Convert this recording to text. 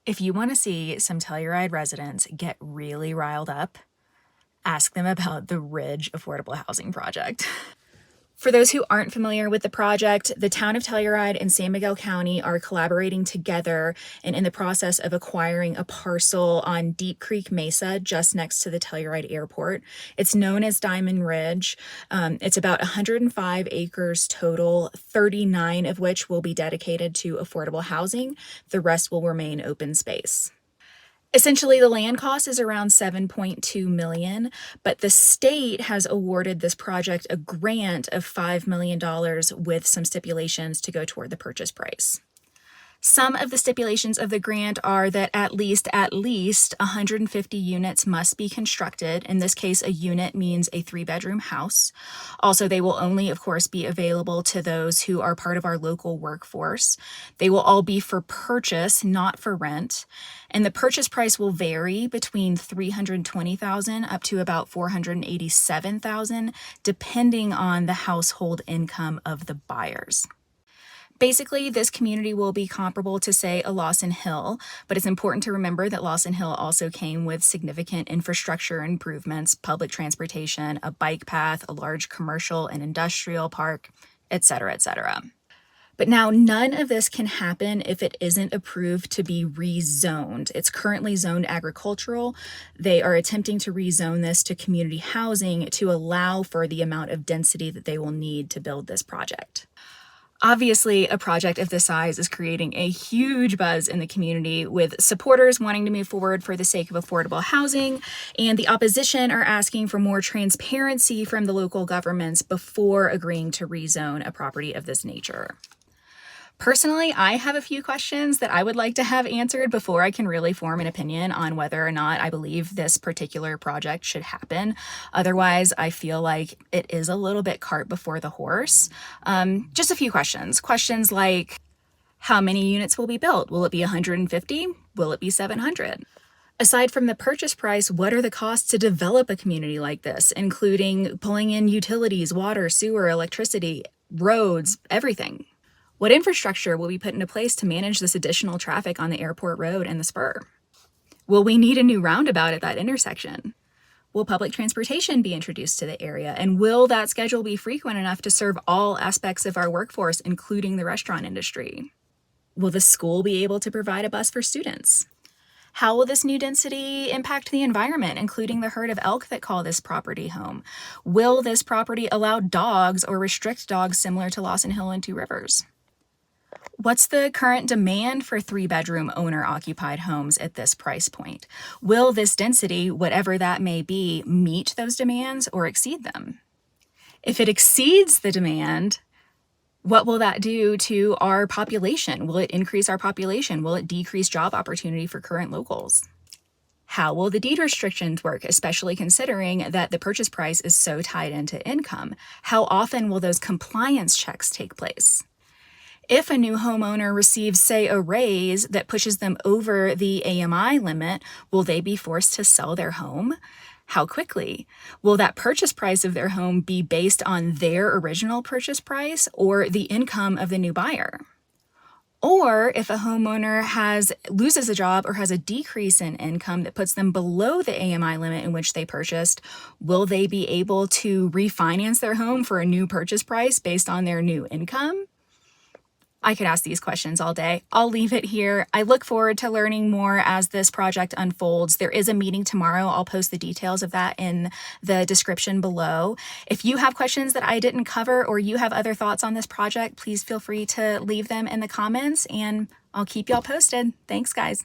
If you want to see some Telluride residents get really riled up, ask them about the Ridge Affordable Housing Project. For those who aren't familiar with the project, the town of Telluride and San Miguel County are collaborating together and in the process of acquiring a parcel on Deep Creek Mesa just next to the Telluride airport. It's known as Diamond Ridge. It's about 105 acres total, 39 of which will be dedicated to affordable housing. The rest will remain open space. Essentially, the land cost is around $7.2 million, but the state has awarded this project a grant of $5 million with some stipulations to go toward the purchase price. Some of the stipulations of the grant are that at least 150 units must be constructed. In this case, a unit means a 3-bedroom house. Also, they will only, of course, be available to those who are part of our local workforce. They will all be for purchase, not for rent. And the purchase price will vary between $320,000 up to about $487,000, depending on the household income of the buyers. Basically, this community will be comparable to, say, a Lawson Hill, but it's important to remember that Lawson Hill also came with significant infrastructure improvements, public transportation, a bike path, a large commercial and industrial park, etc., etc. But now none of this can happen if it isn't approved to be rezoned. It's currently zoned agricultural. They are attempting to rezone this to community housing to allow for the amount of density that they will need to build this project. Obviously, a project of this size is creating a huge buzz in the community, with supporters wanting to move forward for the sake of affordable housing, and the opposition are asking for more transparency from the local governments before agreeing to rezone a property of this nature. Personally, I have a few questions that I would like to have answered before I can really form an opinion on whether or not I believe this particular project should happen. Otherwise, I feel like it is a little bit cart before the horse. Just a few questions. Questions like, how many units will be built? Will it be 150? Will it be 700? Aside from the purchase price, what are the costs to develop a community like this, including pulling in utilities, water, sewer, electricity, roads, everything? What infrastructure will be put into place to manage this additional traffic on the airport road and the spur? Will we need a new roundabout at that intersection? Will public transportation be introduced to the area? And will that schedule be frequent enough to serve all aspects of our workforce, including the restaurant industry? Will the school be able to provide a bus for students? How will this new density impact the environment, including the herd of elk that call this property home? Will this property allow dogs or restrict dogs similar to Lawson Hill and Two Rivers? What's the current demand for 3-bedroom owner-occupied homes at this price point? Will this density, whatever that may be, meet those demands or exceed them? If it exceeds the demand, what will that do to our population? Will it increase our population? Will it decrease job opportunity for current locals? How will the deed restrictions work, especially considering that the purchase price is so tied into income? How often will those compliance checks take place? If a new homeowner receives, say, a raise that pushes them over the AMI limit, will they be forced to sell their home? How quickly? Will that purchase price of their home be based on their original purchase price or the income of the new buyer? Or if a homeowner loses a job or has a decrease in income that puts them below the AMI limit in which they purchased, will they be able to refinance their home for a new purchase price based on their new income? I could ask these questions all day. I'll leave it here. I look forward to learning more as this project unfolds. There is a meeting tomorrow. I'll post the details of that in the description below. If you have questions that I didn't cover or you have other thoughts on this project, please feel free to leave them in the comments and I'll keep y'all posted. Thanks, guys.